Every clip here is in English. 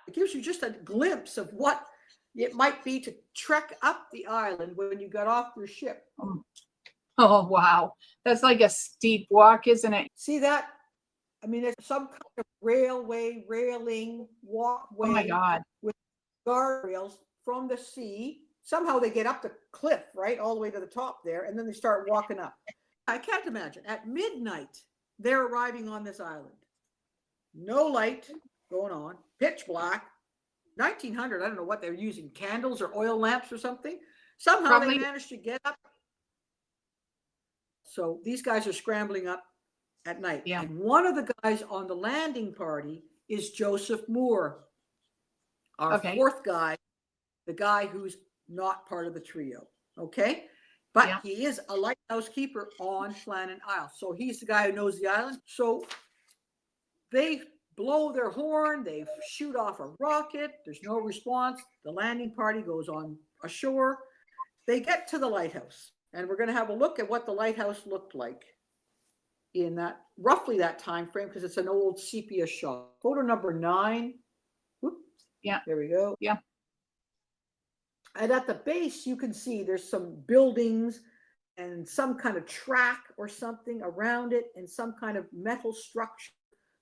It gives you just a glimpse of what it might be to trek up the island when you got off your ship. Oh, wow. That's like a steep walk, isn't it? See that? I mean, it's some kind of railing, walkway. Oh, my God. With guardrails from the sea. Somehow they get up the cliff, right? All the way to the top there. And then they start walking up. I can't imagine. At midnight, they're arriving on this island. No light going on. Pitch black. 1900, I don't know what they're using. Candles or oil lamps or something. Somehow Probably. They managed to get up. So these guys are scrambling up at night. Yeah. And one of the guys on the landing party is Joseph Moore. Our fourth guy, the guy who's not part of the trio, okay? But he is a lighthouse keeper on Flannan Isle. So he's the guy who knows the island. So they blow their horn, they shoot off a rocket, there's no response. The landing party goes on ashore. They get to the lighthouse, and we're going to have a look at what the lighthouse looked like in that, roughly that time frame, because it's an old sepia shot. Photo number 9. Yeah. There we go. Yeah. And at the base, you can see there's some buildings and some kind of track or something around it and some kind of metal structure.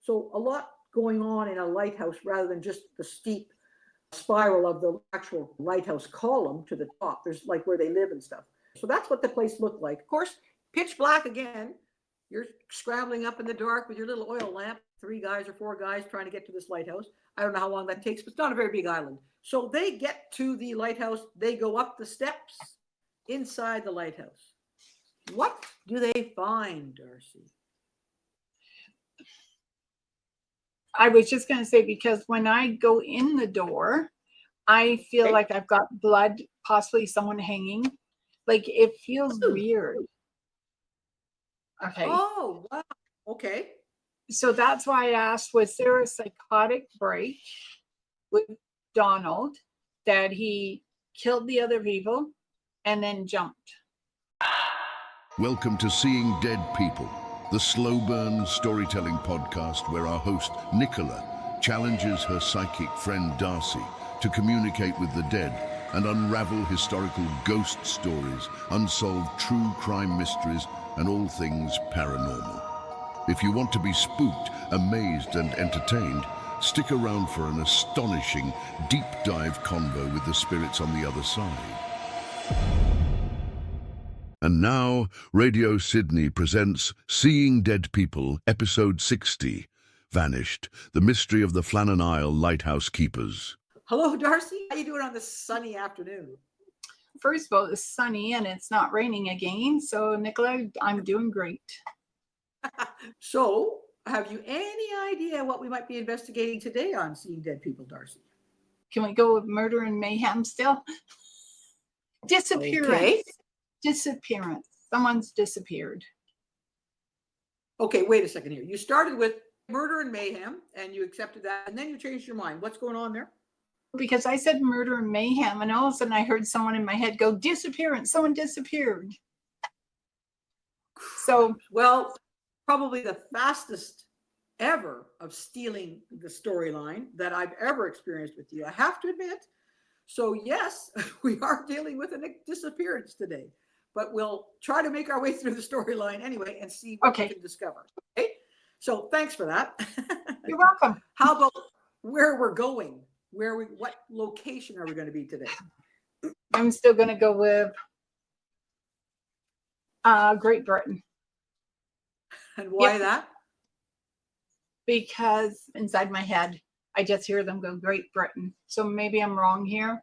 So a lot going on in a lighthouse rather than just the steep spiral of the actual lighthouse column to the top. There's like where they live and stuff. So that's what the place looked like. Of course, pitch black again. You're scrambling up in the dark with your little oil lamp. 3 guys or 4 guys trying to get to this lighthouse. I don't know how long that takes, but it's not a very big island. So they get to the lighthouse. They go up the steps inside the lighthouse. What do they find, Darcy? I was just going to say, because when I go in the door, I feel like I've got blood, possibly someone hanging. Like it feels weird. Okay. Oh, wow. Okay. So that's why I asked, was there a psychotic break with Donald that he killed the other people and then jumped? Welcome to Seeing Dead People, the slow burn storytelling podcast where our host Nicola challenges her psychic friend Darcy to communicate with the dead and unravel historical ghost stories, unsolved true crime mysteries, and all things paranormal. If you want to be spooked, amazed, and entertained, stick around for an astonishing, deep dive convo with the spirits on the other side. And now, RadioSidney presents Seeing Dead People, Episode 60, Vanished, the Mystery of the Flannan Isle Lighthouse Keepers. Hello, Darcy. How you doing on this sunny afternoon? First of all, it's sunny and it's not raining again. So, Nicola, I'm doing great. So, have you any idea what we might be investigating today on Seeing Dead People, Darcy? Can we go with murder and mayhem still? Disappearance. Okay. Disappearance. Someone's disappeared. Okay, wait a second here. You started with murder and mayhem and you accepted that, and then you changed your mind. What's going on there? Because I said murder and mayhem, and all of a sudden I heard someone in my head go, disappearance. Someone disappeared. So, well, probably the fastest ever of stealing the storyline that I've ever experienced with you, I have to admit. So yes, we are dealing with a disappearance today, but we'll try to make our way through the storyline anyway and see what we can discover. Okay. So thanks for that. You're welcome. How about where we're going? What location are we going to be today? I'm still going to go with Great Britain. And why that? Because inside my head, I just hear them go Great Britain. So maybe I'm wrong here.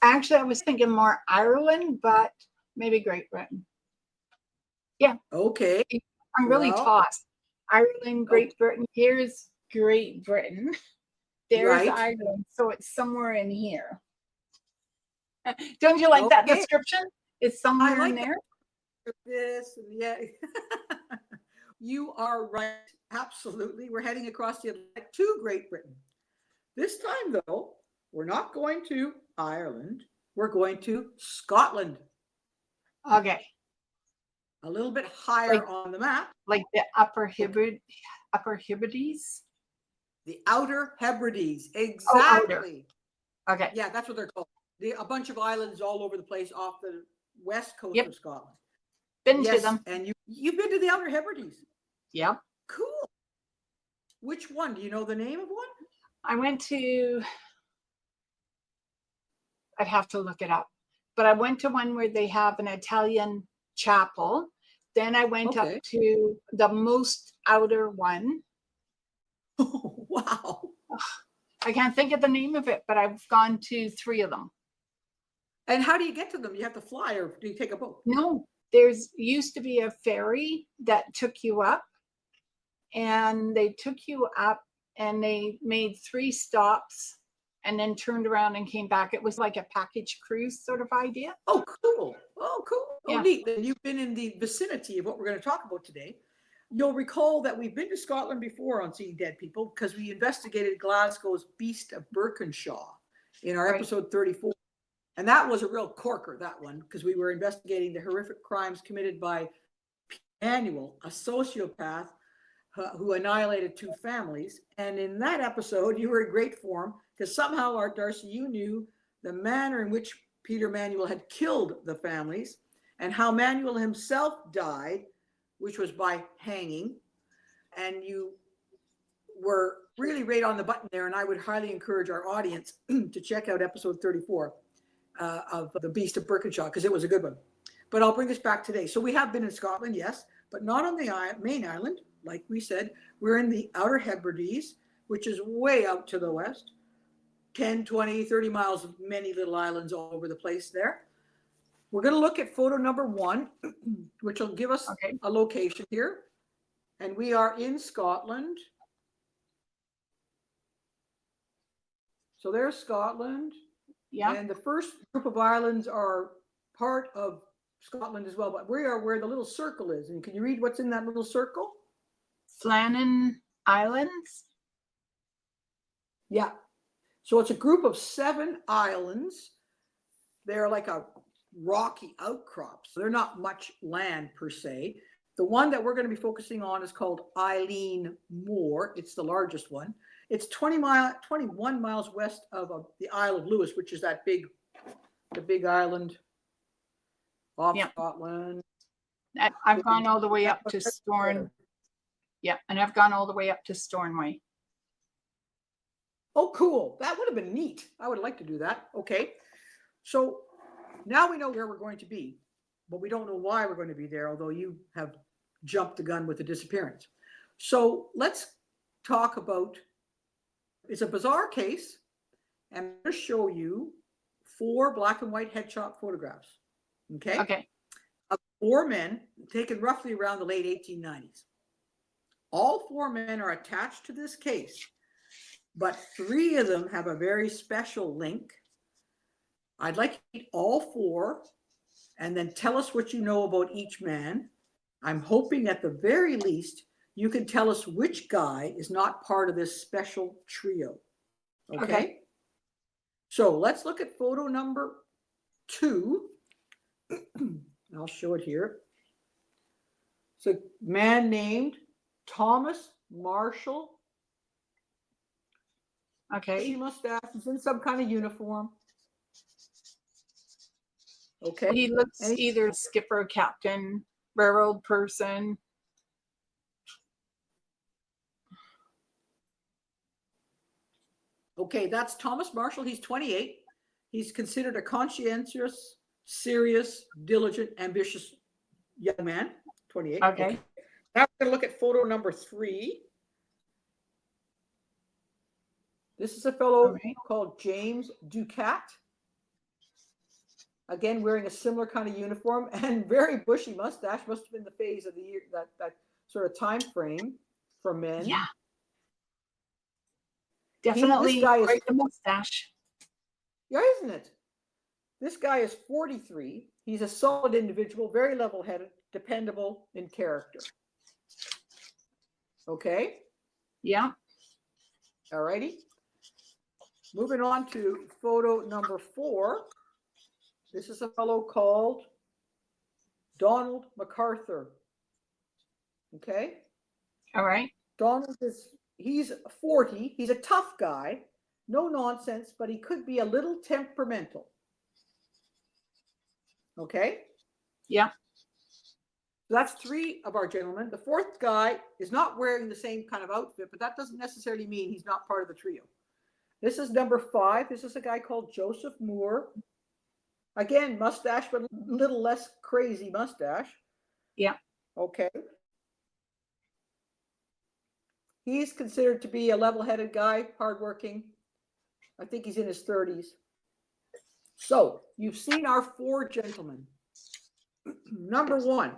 Actually, I was thinking more Ireland, but maybe Great Britain. Yeah. Okay. I'm really tossed. Ireland, Great Britain. Here's Great Britain. There's Ireland. So it's somewhere in here. Don't you like that description? It's somewhere in there. This, yeah. You are right. Absolutely. We're heading across the Atlantic to Great Britain. This time, though, we're not going to Ireland. We're going to Scotland. Okay. A little bit higher on the map. Like the Upper Hebrides? The Outer Hebrides. Outer. Exactly. Okay. Yeah, that's what they're called. A bunch of islands all over the place off the west coast Yep. of Scotland. Been Yes, to them. and you've been to the Outer Hebrides. Yep. Cool. Which one? Do you know the name of one? I went to, I'd have to look it up, but I went to one where they have an Italian chapel. Then I went up Okay. to the most outer one. Oh, wow. I can't think of the name of it, but I've gone to 3 of them. And how do you get to them? You have to fly, or do you take a boat? No, there's used to be a ferry that took you up, and they took you up and they made 3 stops and then turned around and came back. It was like a package cruise sort of idea. Oh, cool. Oh, cool. Yeah. Oh, neat. Then you've been in the vicinity of what we're going to talk about today. You'll recall that we've been to Scotland before on Seeing Dead People because we investigated Glasgow's Beast of Birkinshaw in our Right. episode 34. And that was a real corker, that one, because we were investigating the horrific crimes committed by Manuel, a sociopath who annihilated 2 families. And in that episode, you were in great form because somehow, Art Darcy, you knew the manner in which Peter Manuel had killed the families and how Manuel himself died, which was by hanging. And you were really right on the button there. And I would highly encourage our audience to check out episode 34 of The Beast of Birkinshaw, because it was a good one. But I'll bring us back today. So we have been in Scotland, yes, but not on the main island. Like we said, we're in the Outer Hebrides, which is way out to the west, 10, 20, 30 miles of many little islands all over the place there. We're going to look at photo number 1, which will give us a location here. And we are in Scotland. So there's Scotland. Yeah. And the first group of islands are part of Scotland as well, but we are where the little circle is. And can you read what's in that little circle? Flannan Islands. Yeah. So it's a group of 7 islands. They're like a rocky outcrop. So they're not much land per se. The one that we're going to be focusing on is called Eileen Moor. It's the largest one. It's 21 miles west of the Isle of Lewis, which is the big island off Scotland. I've gone all the way up to Storn. Yeah, and I've gone all the way up to Stornoway. Oh, cool. That would have been neat. I would like to do that. Okay. So now we know where we're going to be, but we don't know why we're going to be there, although you have jumped the gun with the disappearance. So let's talk about, it's a bizarre case, and I'm going to show you 4 black and white headshot photographs. Okay. Okay. Of 4 men taken roughly around the late 1890s. All 4 men are attached to this case, but 3 of them have a very special link. I'd like you to meet all 4 and then tell us what you know about each man. I'm hoping at the very least you can tell us which guy is not part of this special trio. Okay. So let's look at photo number 2. I'll show it here. It's a man named Thomas Marshall. Okay. Bushy mustache. He's in some kind of uniform. Okay. He looks either skipper, captain, railroad person. Okay, that's Thomas Marshall. He's 28. He's considered a conscientious, serious, diligent, ambitious young man. 28. Okay. Now we're going to look at photo number 3. This is a fellow called James Ducat. Again, wearing a similar kind of uniform and very bushy mustache. Must have been the phase of the year, that sort of time frame for men. Yeah. Definitely this guy is quite the mustache. Yeah, isn't it? This guy is 43. He's a solid individual, very level-headed, dependable in character. Okay? Yeah. All righty. Moving on to photo number 4. This is a fellow called Donald MacArthur. Okay? All right. Donald is he's 40. He's a tough guy, no nonsense, but he could be a little temperamental. Okay? Yeah. So that's 3 of our gentlemen. The 4th guy is not wearing the same kind of outfit, but that doesn't necessarily mean he's not part of the trio. This is number 5. This is a guy called Joseph Moore. Again, mustache, but a little less crazy mustache. Yeah. Okay. He's considered to be a level-headed guy, hardworking. I think he's in his 30s. So you've seen our 4 gentlemen. Number 1,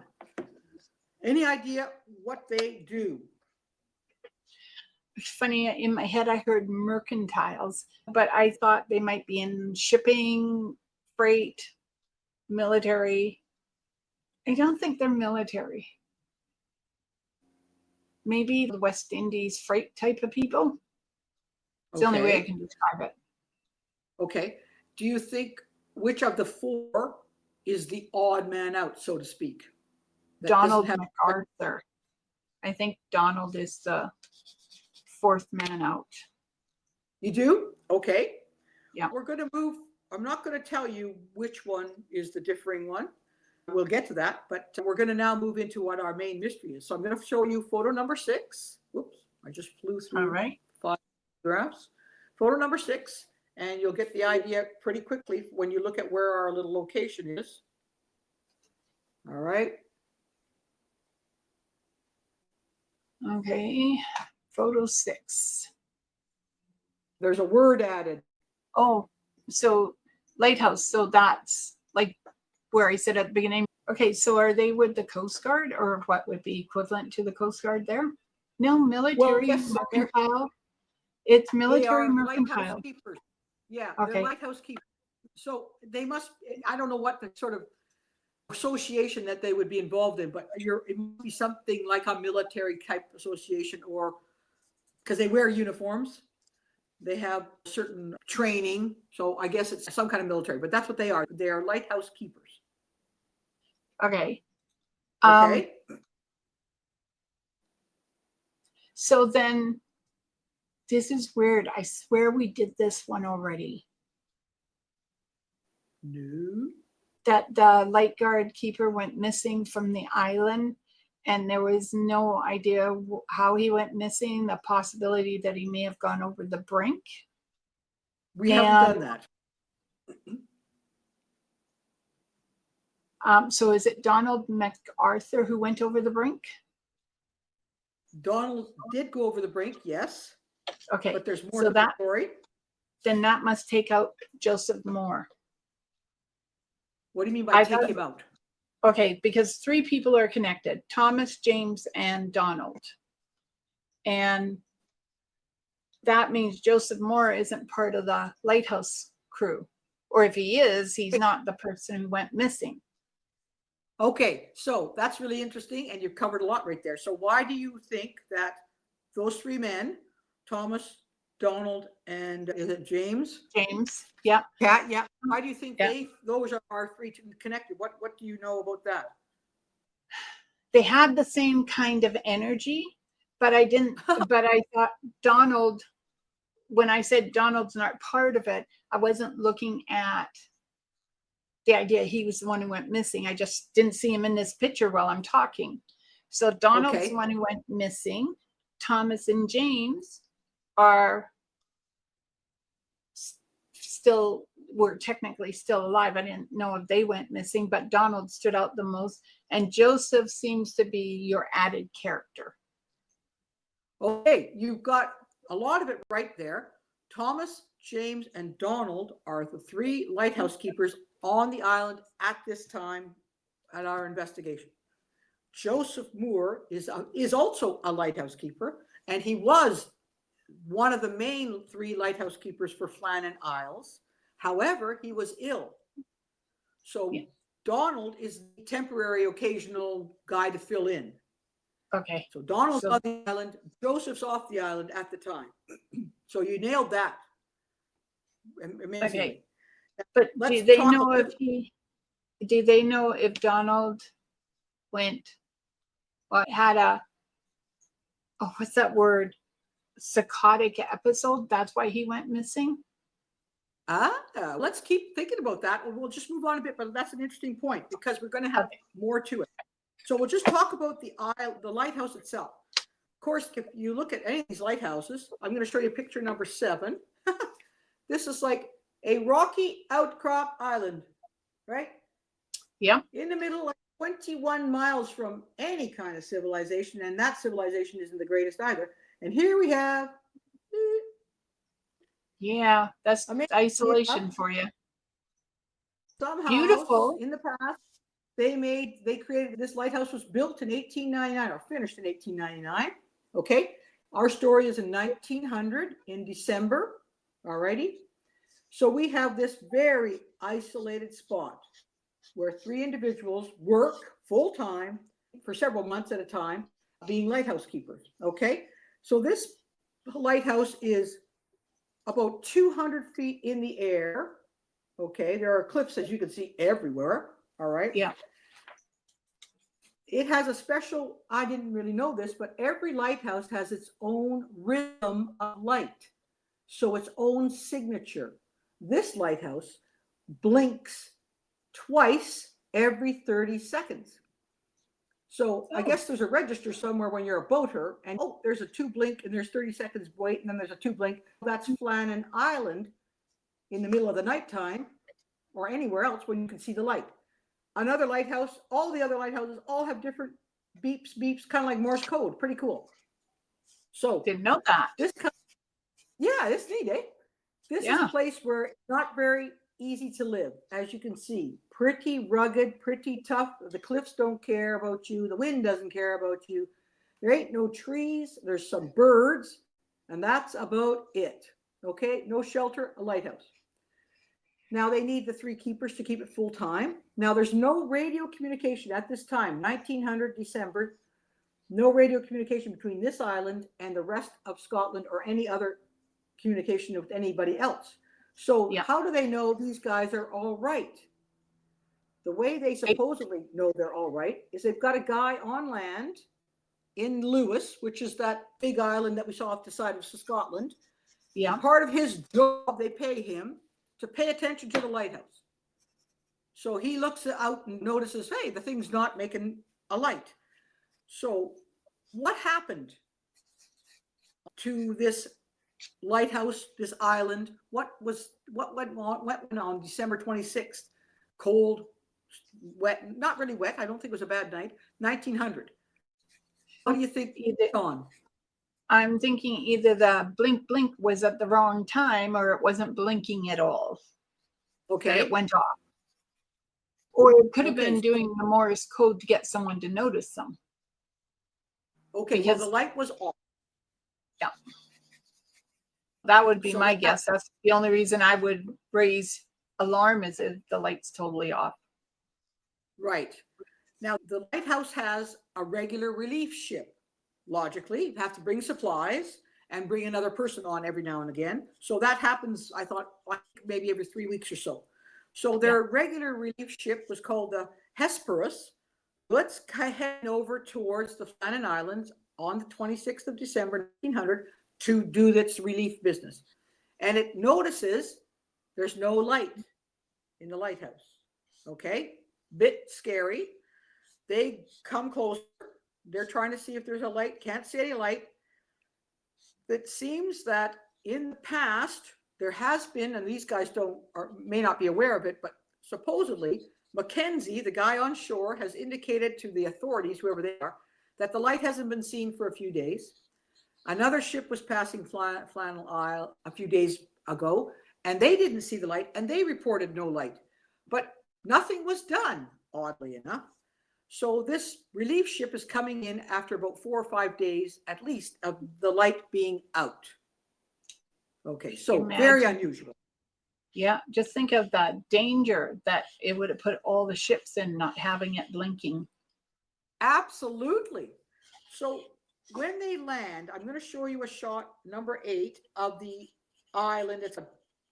any idea what they do? Funny, in my head, I heard mercantiles, but I thought they might be in shipping, freight, military. I don't think they're military. Maybe the West Indies freight type of people. It's the only way I can describe it. Okay. Do you think which of the 4 is the odd man out, so to speak? Donald MacArthur. I think Donald is the 4th man out. You do? Okay. Yeah. We're going to move. I'm not going to tell you which one is the differing one. We'll get to that, but we're going to now move into what our main mystery is. So I'm going to show you photo number 6. Whoops, I just flew through All right. 5 photographs. Photo number 6, and you'll get the idea pretty quickly when you look at where our little location is. All right. Okay. Photo 6. There's a word added. Oh, so Lighthouse. So that's like where I said at the beginning. Okay, so are they with the Coast Guard, or what would be equivalent to the Coast Guard there? No, military yes, mercantile. It's They military are mercantile. lighthouse keepers. Yeah, Okay. they're lighthouse keepers. So they must, I don't know what the sort of association that they would be involved in, but it must be something like a military type association, or because they wear uniforms. They have certain training. So I guess it's some kind of military, but that's what they are. They are lighthouse keepers. Okay. Okay. So then this is weird. I swear we did this one already. No. That the light guard keeper went missing from the island, and there was no idea how he went missing, the possibility that he may have gone over the brink. We haven't done that. So is it Donald MacArthur who went over the brink? Donald did go over the brink, yes. Okay. But there's more so to the story. Then that must take out Joseph Moore. What do you mean by take him out? Okay, because 3 people are connected: Thomas, James, and Donald. And that means Joseph Moore isn't part of the Lighthouse crew. Or if he is, he's not the person who went missing. Okay, so that's really interesting, and you've covered a lot right there. So why do you think that those 3 men, Thomas, Donald, and is it James? James, yeah. Yeah. Why do you think those are our 3 connected? What do you know about that? They had the same kind of energy, but I thought Donald, when I said Donald's not part of it, I wasn't looking at the idea he was the one who went missing. I just didn't see him in this picture while I'm talking. So Donald's the one who went missing. Thomas and James were technically still alive. I didn't know if they went missing, but Donald stood out the most. And Joseph seems to be your added character. Okay, you've got a lot of it right there. Thomas, James, and Donald are the 3 lighthouse keepers on the island at this time at our investigation. Joseph Moore is also a lighthouse keeper, and he was one of the main 3 lighthouse keepers for Flannan Isles. However, he was ill. So Donald is the temporary, occasional guy to fill in. Okay. So Donald's on the island, Joseph's off the island at the time. So you nailed that. Amazingly. Okay. But do they know if Donald went, or had what's that word? psychotic episode. That's why he went missing. Let's keep thinking about that. We'll just move on a bit, but that's an interesting point because we're going to have more to it. So we'll just talk about the lighthouse itself. Of course, if you look at any of these lighthouses, I'm going to show you picture number 7. This is like a rocky outcrop island, right? Yeah. In the middle, like 21 miles from any kind of civilization, and that civilization isn't the greatest either. And here we have. Yeah, that's isolation for you. Somehow, beautiful. In the past, they created this lighthouse was built in 1899 or finished in 1899. Okay, our story is in 1900 in December. Alrighty, so we have this very isolated spot where 3 individuals work full time for several months at a time, being lighthouse keepers. Okay, so this lighthouse is about 200 feet in the air. Okay, there are cliffs, as you can see, everywhere. All right. Yeah. It has a special, I didn't really know this, but every lighthouse has its own rhythm of light. So its own signature. This lighthouse blinks twice every 30 seconds. So I guess there's a register somewhere when you're a boater, and there's a 2 blink, and there's 30 seconds wait, and then there's a 2 blink. That's Flannan Island in the middle of the nighttime, or anywhere else when you can see the light. Another lighthouse, all the other lighthouses all have different beeps, kind of like Morse code. Pretty cool. So didn't know that. It's neat, eh? This is a place where it's not very easy to live, as you can see. Pretty rugged, pretty tough. The cliffs don't care about you. The wind doesn't care about you. There ain't no trees. There's some birds, and that's about it. Okay, no shelter, a lighthouse. Now they need the 3 keepers to keep it full time. Now there's no radio communication at this time, 1900 December, no radio communication between this island and the rest of Scotland or any other communication with anybody else. So how do they know these guys are all right? The way they supposedly know they're all right is they've got a guy on land in Lewis, which is that big island that we saw off the side of Scotland. Yeah. And part of his job, they pay him to pay attention to the lighthouse. So he looks out and notices, hey, the thing's not making a light. So what happened to this lighthouse, this island? What went on December 26th? Cold, wet, not really wet. I don't think it was a bad night. 1900. What do you think it's on? I'm thinking either the blink was at the wrong time or it wasn't blinking at all. Okay. It went off. Or it could have been doing the Morse code to get someone to notice them. Okay, because the light was off. Yeah. That would be my guess. That's the only reason I would raise alarm is if the light's totally off. Right. Now, the lighthouse has a regular relief ship. Logically, you have to bring supplies and bring another person on every now and again. So that happens, I thought, maybe every 3 weeks or so. So their regular relief ship was called the Hesperus. Let's head over towards the Flannan Islands on the 26th of December, 1900, to do its relief business. And it notices there's no light in the lighthouse. Okay, bit scary. They come closer. They're trying to see if there's a light. Can't see any light. It seems that in the past, there has been, and these guys may not be aware of it, but supposedly Mackenzie, the guy on shore, has indicated to the authorities, whoever they are, that the light hasn't been seen for a few days. Another ship was passing Flannan Isle a few days ago, and they didn't see the light, and they reported no light. But nothing was done, oddly enough. So this relief ship is coming in after about 4 or 5 days, at least, of the light being out. Okay, so very unusual. Yeah, just think of the danger that it would have put all the ships in not having it blinking. Absolutely. So when they land, I'm going to show you a shot, number 8, of the island. It's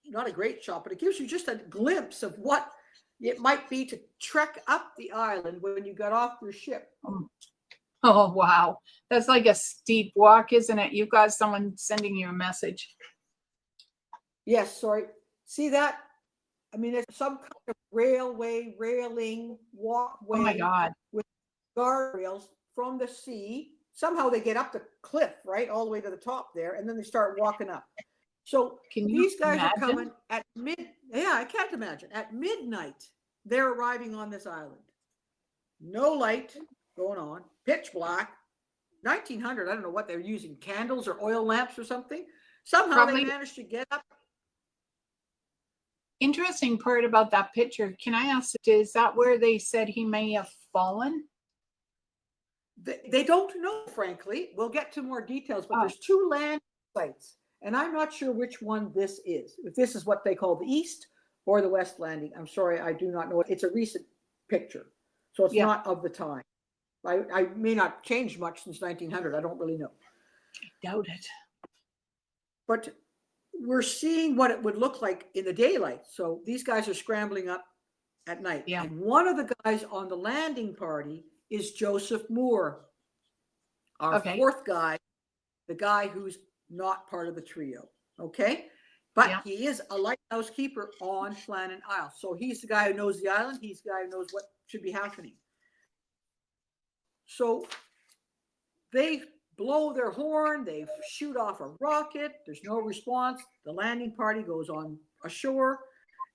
not a great shot, but it gives you just a glimpse of what it might be to trek up the island when you got off your ship. Oh, wow. That's like a steep walk, isn't it? You've got someone sending you a message. Yes, sorry. See that? I mean, it's some kind of railing, Oh my walkway God. with guardrails from the sea. Somehow they get up the cliff, right, all the way to the top there, and then they start walking up. So Can you these guys are imagine? coming at yeah, I can't imagine. At midnight, they're arriving on this island. No light going on, pitch black. 1900, I don't know what they're using, candles or oil lamps or something. Somehow they Probably managed to get up. interesting part about that picture. Can I ask, is that where they said he may have fallen? They don't know, frankly. We'll get to more details, but Oh, there's two land sites, and I'm not sure which one this is. If this is what they call the east or the west landing, I'm sorry, I do not know. It's a recent picture, so it's yeah, not of the time. I may not change much since 1900. I don't really know, doubt it. but we're seeing what it would look like in the daylight. So these guys are scrambling up at night, Yeah. and one of the guys on the landing party is Joseph Moore, our Okay. fourth guy, the guy who's not part of the trio. Okay. But Yeah. he is a lighthouse keeper on Flannan Isle. So he's the guy who knows the island. He's the guy who knows what should be happening. So they blow their horn, they shoot off a rocket. There's no response. The landing party goes on ashore.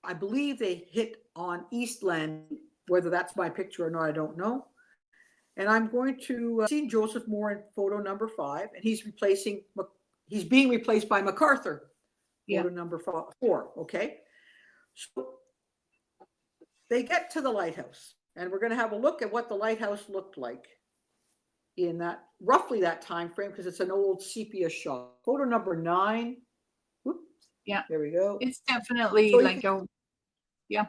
I believe they hit on East Landing. Whether that's my picture or not, I don't know. And I'm going to see Joseph Moore in photo number 5, and he's being replaced by MacArthur, Yeah. photo number 4. Okay. So they get to the lighthouse, and we're going to have a look at what the lighthouse looked like in that roughly that time frame, because it's an old sepia shot. Photo number 9. Whoop, Yeah. there we go. It's definitely So like yeah.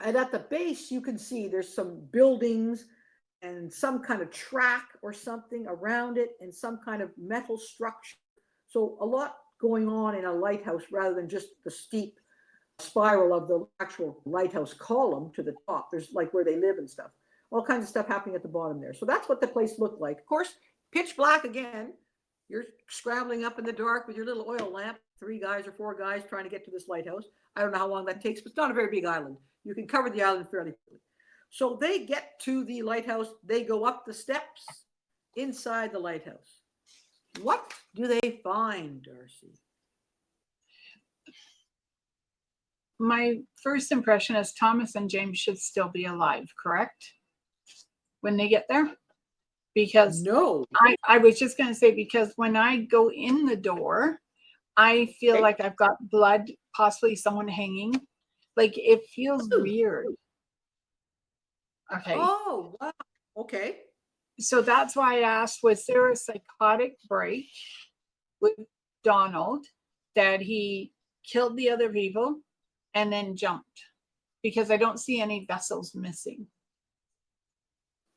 And at the base, you can see there's some buildings and some kind of track or something around it, and some kind of metal structure. So a lot going on in a lighthouse rather than just the steep spiral of the actual lighthouse column to the top. There's like where they live and stuff. All kinds of stuff happening at the bottom there. So that's what the place looked like. Of course, pitch black again. You're scrambling up in the dark with your little oil lamp, 3 guys or 4 guys trying to get to this lighthouse. I don't know how long that takes, but it's not a very big island. You can cover the island fairly quickly. So they get to the lighthouse. They go up the steps inside the lighthouse. What do they find, Darcy? My first impression is Thomas and James should still be alive, correct? When they get there? Because No. I was just going to say, because when I go in the door, I feel Okay. like I've got blood, possibly someone hanging. Like it feels Ooh. weird. Okay. Oh, wow. Okay. So that's why I asked, was there a psychotic break with Donald that he killed the other people and then jumped? Because I don't see any vessels missing.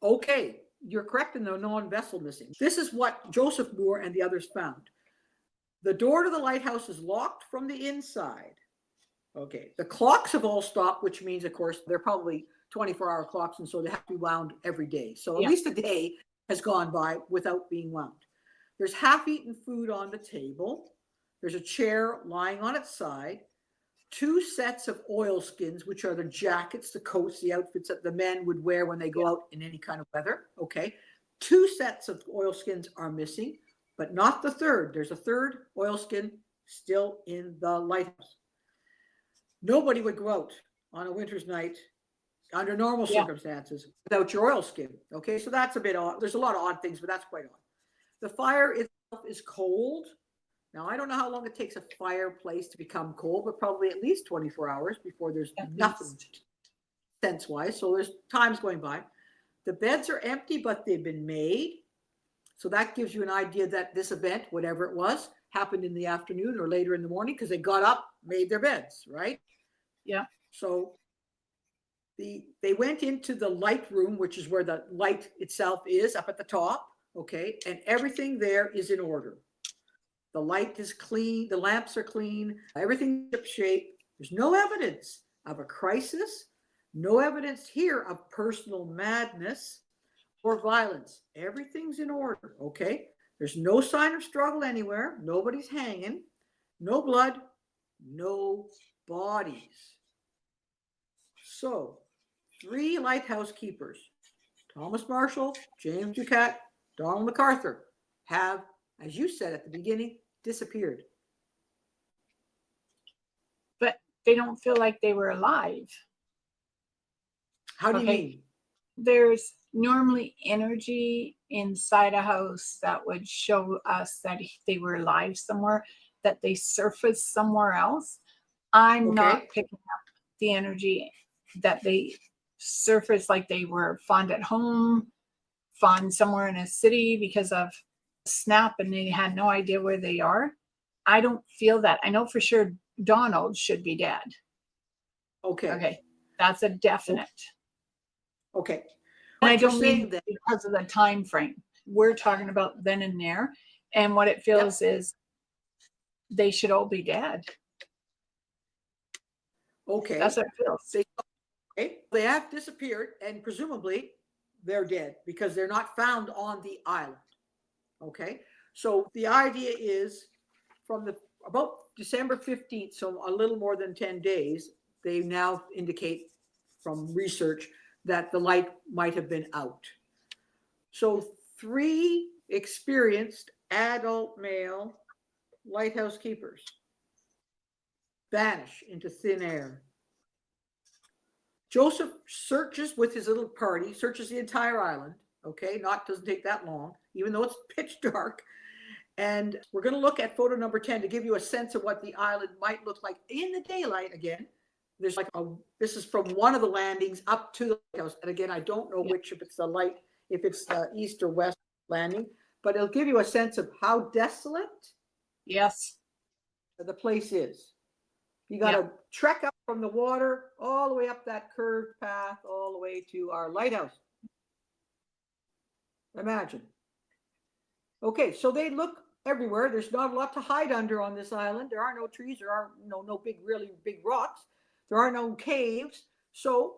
Okay. You're correct in the non-vessel missing. This is what Joseph Moore and the others found. The door to the lighthouse is locked from the inside. Okay. The clocks have all stopped, which means, of course, they're probably 24-hour clocks, and so they have to be wound every day. So at least a day has gone by without being wound. There's half-eaten food on the table. There's a chair lying on its side. 2 sets of oilskins, which are the jackets, the coats, the outfits that the men would wear when they go out in any kind of weather. Okay. 2 sets of oilskins are missing, but not the third. There's a third oilskin still in the lighthouse. Nobody would go out on a winter's night under normal circumstances without your oilskin. Okay. So that's a bit odd. There's a lot of odd things, but that's quite odd. The fire itself is cold. Now, I don't know how long it takes a fireplace to become cold, but probably at least 24 hours before there's nothing sense-wise. So there's times going by. The beds are empty, but they've been made. So that gives you an idea that this event, whatever it was, happened in the afternoon or later in the morning, because they got up, made their beds, right? Yeah. So they went into the light room, which is where the light itself is, up at the top. Okay. And everything there is in order. The light is clean. The lamps are clean. Everything's ship-shape. There's no evidence of a crisis. No evidence here of personal madness or violence. Everything's in order, okay? There's no sign of struggle anywhere. Nobody's hanging. No blood. No bodies. So, 3 lighthouse keepers, Thomas Marshall, James Ducat, Donald MacArthur, have, as you said at the beginning, disappeared. But they don't feel like they were alive. How do you mean? There's normally energy inside a house that would show us that they were alive somewhere, that they surfaced somewhere else. I'm not picking up the energy that they surfaced like they were found at home, found somewhere in a city because of snap and they had no idea where they are. I don't feel that. I know for sure Donald should be dead. Okay. That's a definite. Okay. And I don't mean that because of the time frame. We're talking about then and there. And what it feels is they should all be dead. Okay. That's what it feels. They have disappeared, and presumably they're dead because they're not found on the island. Okay. So the idea is from about December 15th, so a little more than 10 days, they now indicate from research that the light might have been out. So 3 experienced adult male lighthouse keepers vanish into thin air. Joseph searches with his little party, searches the entire island. Okay, doesn't take that long, even though it's pitch dark. And we're going to look at photo number 10 to give you a sense of what the island might look like in the daylight again. There's this is from one of the landings up to the lighthouse. And again, I don't know which, if it's the east or west landing, but it'll give you a sense of how desolate the place is. You got to trek up from the water all the way up that curved path, all the way to our lighthouse. Imagine. Okay, so they look everywhere. There's not a lot to hide under on this island. There are no trees. There are no really big rocks. There are no caves. So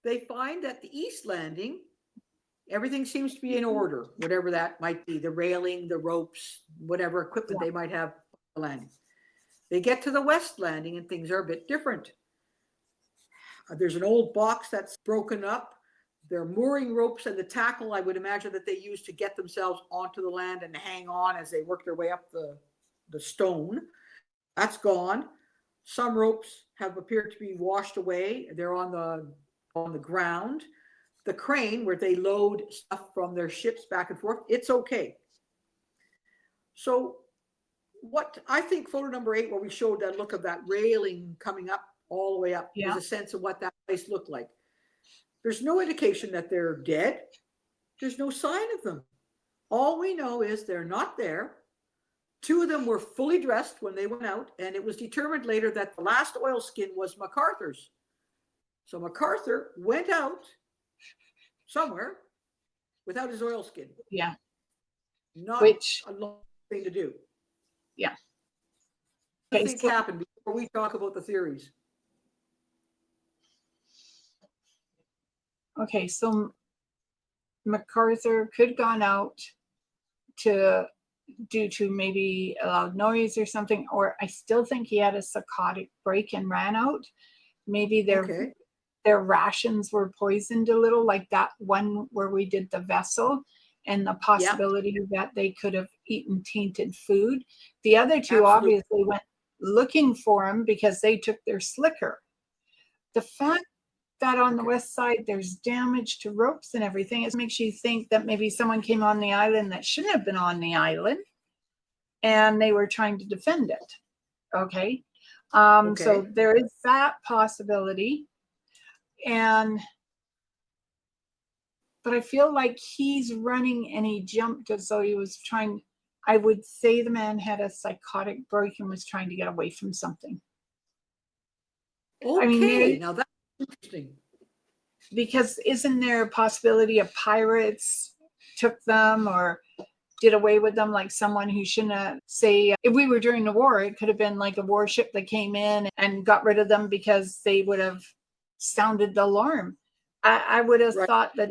they find that the east landing, everything seems to be in order, whatever that might be, the railing, the ropes, whatever equipment they might have on the landing. They get to the west landing and things are a bit different. There's an old box that's broken up. Their mooring ropes and the tackle, I would imagine that they use to get themselves onto the land and hang on as they work their way up the stone. That's gone. Some ropes have appeared to be washed away. They're on the ground. The crane where they load stuff from their ships back and forth, it's okay. So what I think photo number 8, where we showed that look of that railing coming up all the way up, is a sense of what that place looked like. There's no indication that they're dead. There's no sign of them. All we know is they're not there. 2 of them were fully dressed when they went out, and it was determined later that the last oilskin was MacArthur's. So MacArthur went out somewhere without his oilskin. Yeah. Not a long thing to do. Yeah. What do you think happened before we talk about the theories? Okay, so MacArthur could have gone out due to maybe a loud noise or something, or I still think he had a psychotic break and ran out. Maybe their rations were poisoned a little, like that one where we did the vessel, and the possibility that they could have eaten tainted food. The other 2 obviously went looking for him because they took their slicker. The fact that on the west side there's damage to ropes and everything, it makes you think that maybe someone came on the island that shouldn't have been on the island and they were trying to defend it. Okay. So there is that possibility. But I feel like he's running and he jumped as though he was trying. I would say the man had a psychotic break and was trying to get away from something. Okay, I mean, now that's interesting. Because isn't there a possibility of pirates took them or did away with them, like someone who shouldn't have, say, if we were during the war, it could have been like a warship that came in and got rid of them because they would have sounded the alarm. I would have thought that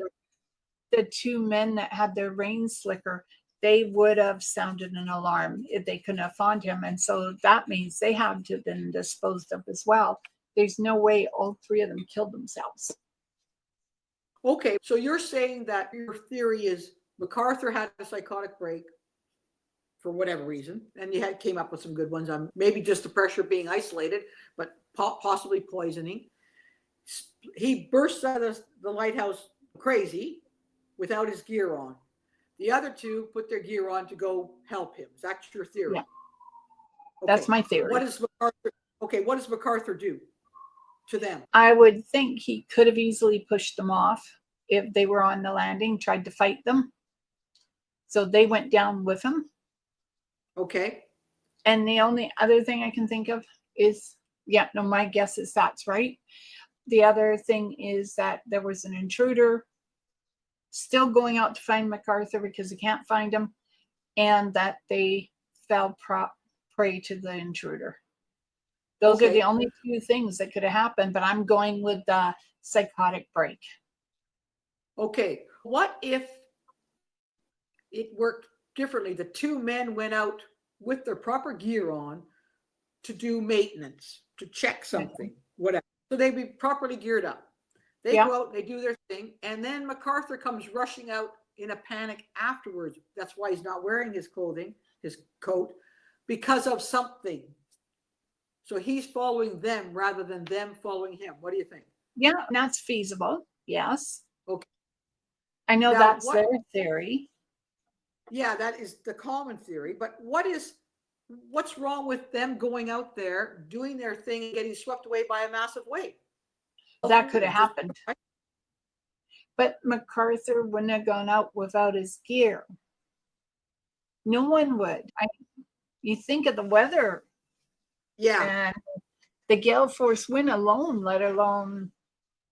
the two men that had their rain slicker, they would have sounded an alarm if they couldn't have found him. And so that means they had to have been disposed of as well. There's no way all three of them killed themselves. Okay, so you're saying that your theory is MacArthur had a psychotic break for whatever reason, and you came up with some good ones. Maybe just the pressure of being isolated, but possibly poisoning. He bursts out of the lighthouse crazy without his gear on. The other two put their gear on to go help him. Is that your theory? Yeah. Okay. That's my theory. What does MacArthur do to them? I would think he could have easily pushed them off if they were on the landing, tried to fight them. So they went down with him. Okay. And the only other thing I can think of is, my guess is that's right. The other thing is that there was an intruder still going out to find MacArthur because he can't find him, and that they fell prey to the intruder. Those are the only two things that could have happened, but I'm going with the psychotic break. Okay. What if it worked differently? The two men went out with their proper gear on to do maintenance, to check something, whatever. So they'd be properly geared up. They go out, they do their thing, and then MacArthur comes rushing out in a panic afterwards. That's why he's not wearing his clothing, his coat, because of something. So he's following them rather than them following him. What do you think? Yeah, that's feasible. Yes. Okay. I know Now, that's their theory. Yeah, that is the common theory. But what's wrong with them going out there, doing their thing, and getting swept away by a massive wave? That could have happened. But MacArthur wouldn't have gone out without his gear. No one would. You think of the weather. Yeah. And the gale force wind alone, let alone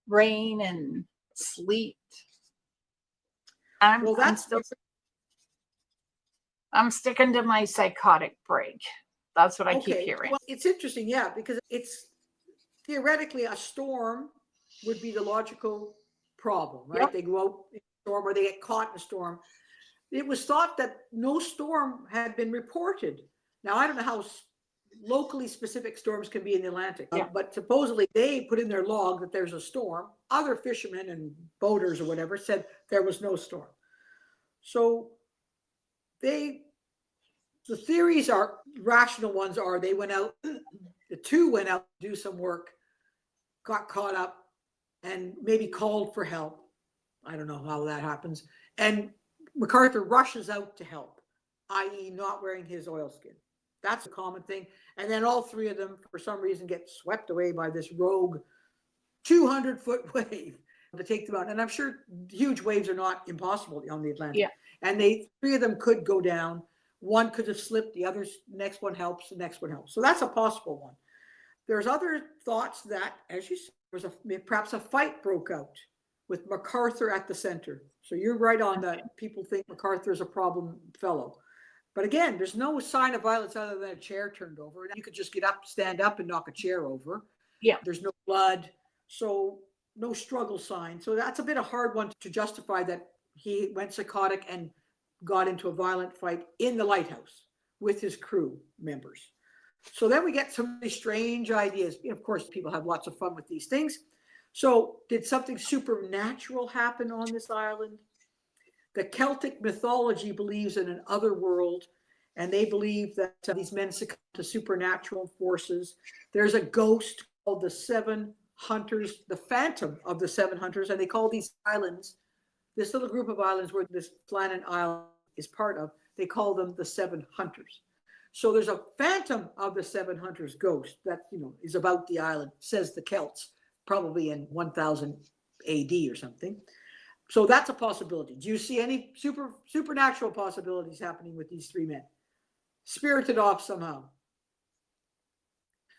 rain and sleet. I'm sticking to my psychotic break. That's what I keep hearing. Well, it's interesting, because it's theoretically a storm would be the logical problem, right? Yep. They go out in a storm or they get caught in a storm. It was thought that no storm had been reported. Now, I don't know how locally specific storms can be in the Atlantic, but supposedly they put in their log that there's a storm. Other fishermen and boaters or whatever said there was no storm. So the theories are rational ones are they went out, the two went out to do some work, got caught up, and maybe called for help. I don't know how that happens. And MacArthur rushes out to help, i.e. not wearing his oilskin. That's a common thing. And then all three of them, for some reason, get swept away by this rogue 200-foot wave to take them out. And I'm sure huge waves are not impossible on the Atlantic. Yeah. And three of them could go down. One could have slipped. The next one helps. The next one helps. So that's a possible one. There's other thoughts that, as you said, perhaps a fight broke out with MacArthur at the center. So you're right on that. People think MacArthur is a problem fellow. But again, there's no sign of violence other than a chair turned over. And you could just get up, stand up, and knock a chair over. Yeah. There's no blood. So no struggle sign. So that's a bit of a hard one to justify that he went psychotic and got into a violent fight in the lighthouse with his crew members. So then we get some really strange ideas. Of course, people have lots of fun with these things. So did something supernatural happen on this island? The Celtic mythology believes in an other world, and they believe that these men succumb to supernatural forces. There's a ghost called the Seven Hunters, the Phantom of the Seven Hunters, and they call these islands, this little group of islands where this Flannan Island is part of, they call them the Seven Hunters. So there's a Phantom of the Seven Hunters ghost that is about the island, says the Celts, probably in 1000 AD or something. So that's a possibility. Do you see any supernatural possibilities happening with these three men? Spirited off somehow.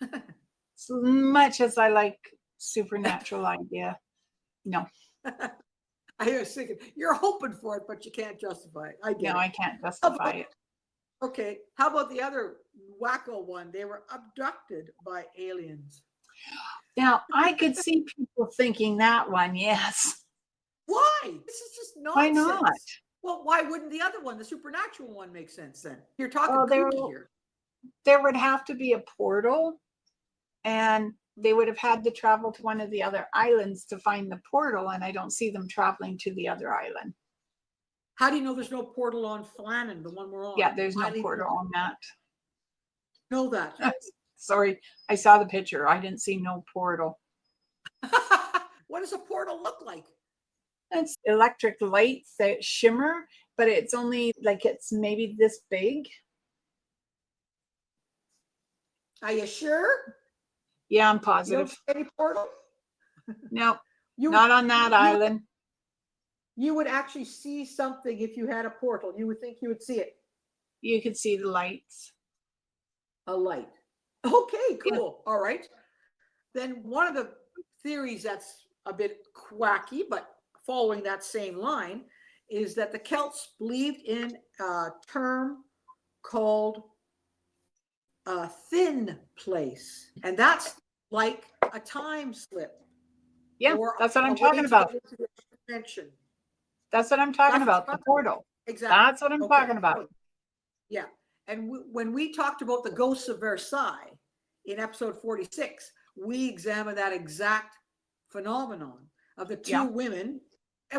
As much as I like supernatural idea, no. I was thinking, you're hoping for it, but you can't justify it. I can't justify it. Okay. How about the other wacko one? They were abducted by aliens. Now, I could see people thinking that one, yes. Why? This is just Why nonsense. not? Well, why wouldn't the other one, the supernatural one, make sense then? You're talking Well, kooky here. there would have to be a portal, and they would have had to travel to one of the other islands to find the portal, and I don't see them traveling to the other island. How do you know there's no portal on Flannan, the one we're on? Yeah, there's no portal on that. Know that. Sorry, I saw the picture. I didn't see no portal. What does a portal look like? It's electric lights that shimmer, but it's only like it's maybe this big. Are you sure? Yeah, I'm You don't positive. see any portal? No, You not on that island. You would actually see something if you had a portal. You would think you would see it. You could see the lights. A light. Okay, cool. Yeah. All right. Then one of the theories that's a bit quacky, but following that same line, is that the Celts believed in a term called a thin place. And that's like a time slip. Yeah, or that's what a I'm way talking to about. get into the dimension. That's what I'm talking That's about, the right. portal. Exactly. That's what I'm Okay. talking about. Yeah. And when we talked about the ghosts of Versailles in episode 46, we examined that exact phenomenon of the two Yeah. women,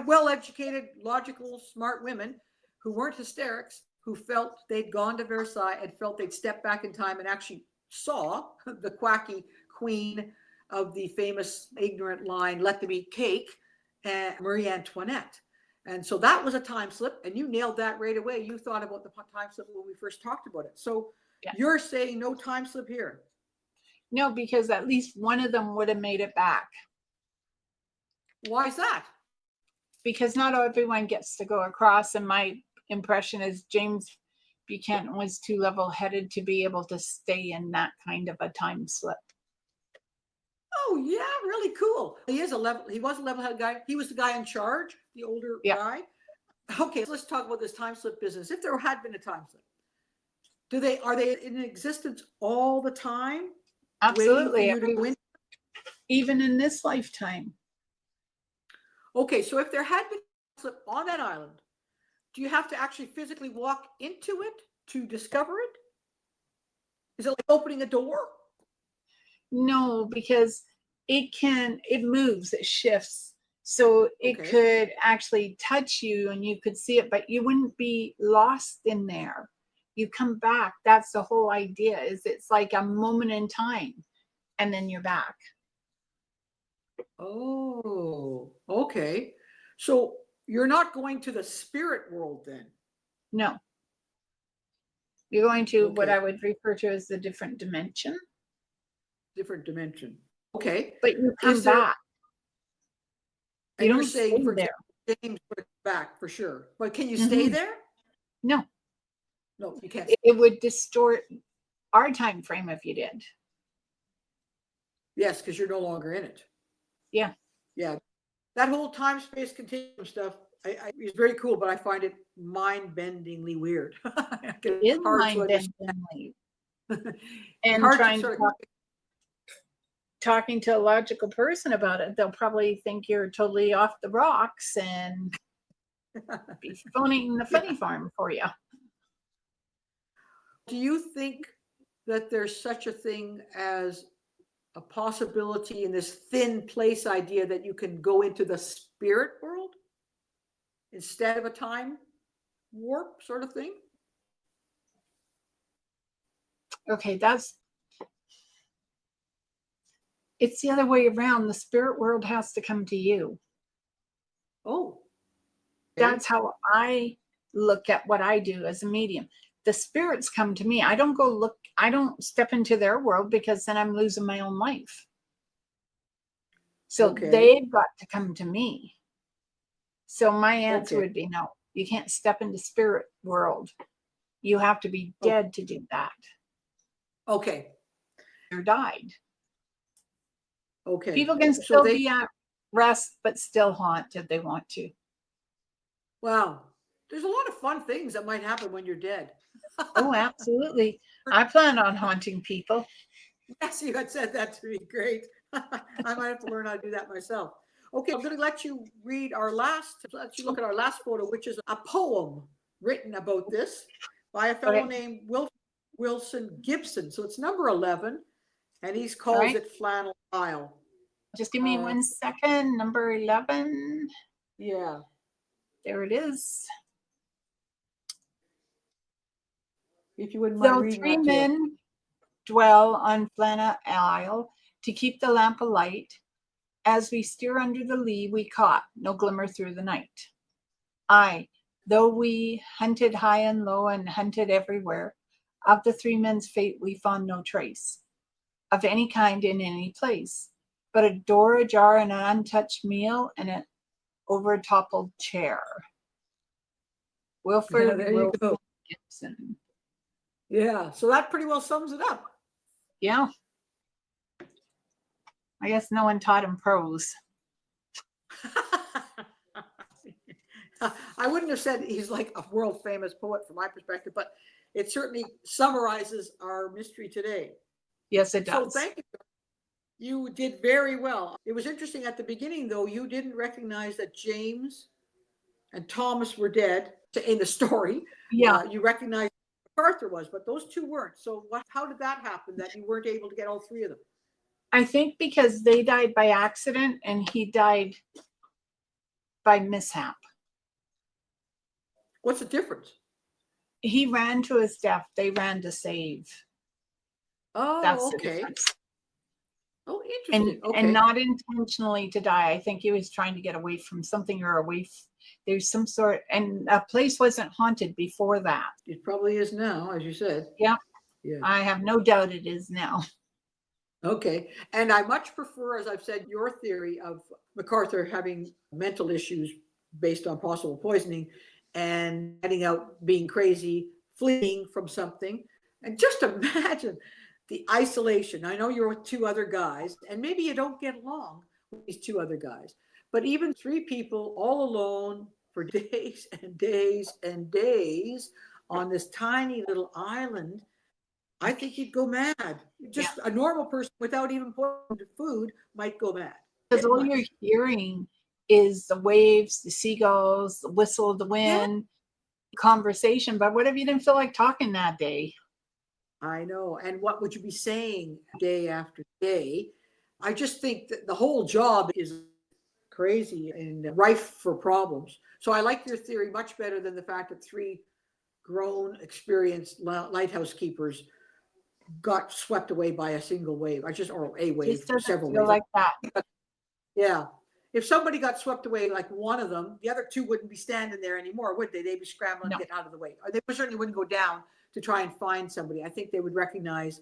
well-educated, logical, smart women who weren't hysterics, who felt they'd gone to Versailles and felt they'd step back in time and actually saw the quacky queen of the famous ignorant line, "Let them eat cake," and Marie Antoinette. And so that was a time slip, and you nailed that right away. You thought about the time slip when we first talked about it. So Yeah. you're saying no time slip here? No, because at least one of them would have made it back. Why is that? Because not everyone gets to go across, and my impression is James Buchanan was too level-headed to be able to stay in that kind of a time slip. Oh yeah, really cool. He was a level-headed guy. He was the guy in charge, the older guy. Okay, let's talk about this time slip business. If there had been a time slip, are they in existence all the time? Absolutely. Waiting for you to go in? Even in this lifetime. Okay, so if there had been a slip on that island, do you have to actually physically walk into it to discover it? Is it like opening a door? No, because it moves, it shifts. So it could actually touch you and you could see it, but you wouldn't be lost in there. You come back. That's the whole idea, is it's like a moment in time and then you're back. Oh, okay. So you're not going to the spirit world then? No. You're going to what I would refer to as the different dimension. Different dimension. Okay. But you come back. You don't stay there. James put it back for sure. But can you stay there? No. No, you can't. It would distort our time frame if you did. Yes, because you're no longer in it. Yeah. Yeah. That whole time space continuum stuff is very cool, but I find it mind-bendingly weird. It is mind-bendingly. And trying to talking to a logical person about it, they'll probably think you're totally off the rocks and be phoning the funny farm for you. Do you think that there's such a thing as a possibility in this thin place idea that you can go into the spirit world instead of a time warp sort of thing? Okay, it's the other way around. The spirit world has to come to you. Oh. Okay. That's how I look at what I do as a medium. The spirits come to me. I don't step into their world, because then I'm losing my own life. So they've got to come to me. So my answer would be no. You can't step into spirit world. You have to be dead to do that. Okay. Or died. Okay. People can still be at rest, but still haunt if they want to. Wow. There's a lot of fun things that might happen when you're dead. Oh, absolutely. I plan on haunting people. Yes, you had said that to me. Great. I might have to learn how to do that myself. Okay, I'm going to let you let you look at our last photo, which is a poem written about this by a fellow named Wilson Gibson. So it's number 11, and he calls it Flannan Island. Just give me 1 second. Number 11. Yeah. There it is. If you wouldn't mind So reading 3 that men dwell on Flannan Isle to keep the lamp alight. As we steer under the lee, we caught no glimmer through the night. Aye, though we hunted high and low and hunted everywhere, of the 3 men's fate we found no trace of any kind in any place, but a door ajar and an untouched meal and an over-toppled chair. Wilford Gibson. Yeah, so that pretty well sums it up. Yeah. I guess no one taught him prose. I wouldn't have said he's like a world famous poet from my perspective, but it certainly summarizes our mystery today. Yes, it does. So thank you. You did very well. It was interesting at the beginning, though, you didn't recognize that James and Thomas were dead in the story. Yeah. You recognized MacArthur was, but those 2 weren't. So how did that happen that you weren't able to get all 3 of them? I think because they died by accident and he died by mishap. What's the difference? He ran to his death. They ran to save. Oh, That's okay. the difference. Oh, interesting. And not intentionally to die. I think he was trying to get away from something or there's some sort, and a place wasn't haunted before that. It probably is now, as you said. Yeah. Yeah. I have no doubt it is now. Okay. And I much prefer, as I've said, your theory of MacArthur having mental issues based on possible poisoning and heading out, being crazy, fleeing from something. And just imagine the isolation. I know you're with 2 other guys, and maybe you don't get along with these 2 other guys, but even 3 people all alone for days and days and days on this tiny little island, I think you'd go mad. Just a normal person without even poisoned food might go mad. Because all you're hearing is the waves, the seagulls, the whistle of the wind, conversation. But what if you didn't feel like talking that day? I know. And what would you be saying day after day? I just think that the whole job is crazy and rife for problems. So I like your theory much better than the fact that 3 grown, experienced lighthouse keepers got swept away by a single wave. Or a wave, several waves. Like that. Yeah. If somebody got swept away, like one of them, the other 2 wouldn't be standing there anymore, would they? They'd be scrambling to get out of the way. Or they certainly wouldn't go down to try and find somebody. I think they would recognize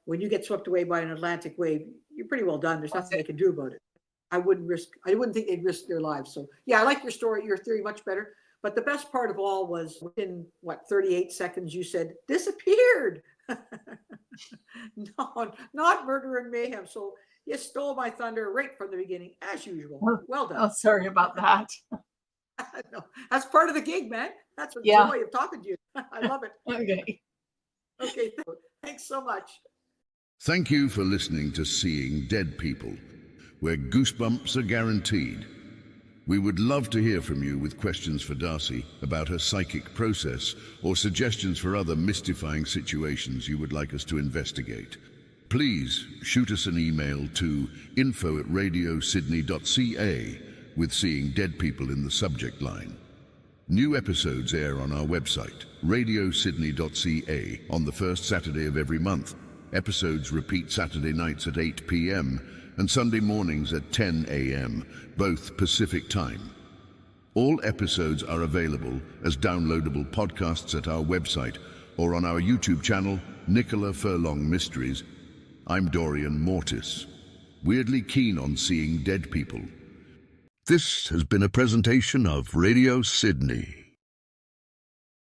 when you get swept away by an Atlantic wave, you're pretty well done. There's nothing they can do about it. I wouldn't think they'd risk their lives. So yeah, I like your theory much better. But the best part of all was within 38 seconds, you said, disappeared. No, not murder and mayhem. So you stole my thunder right from the beginning, as usual. Well done. Oh, sorry about that. No, that's part of the gig, man. That's the joy of talking to you. I love it. Okay. Thanks so much. Thank you for listening to Seeing Dead People, where goosebumps are guaranteed. We would love to hear from you with questions for Darcy about her psychic process or suggestions for other mystifying situations you would like us to investigate. Please shoot us an email to info@radiosidney.ca with Seeing Dead People in the subject line. New episodes air on our website, radiosidney.ca, on the first Saturday of every month. Episodes repeat Saturday nights at 8 p.m. and Sunday mornings at 10 a.m., both Pacific time. All episodes are available as downloadable podcasts at our website or on our YouTube channel, Nicola Furlong Mysteries. I'm Dorian Mortis, weirdly keen on seeing dead people. This has been a presentation of Radio Sydney.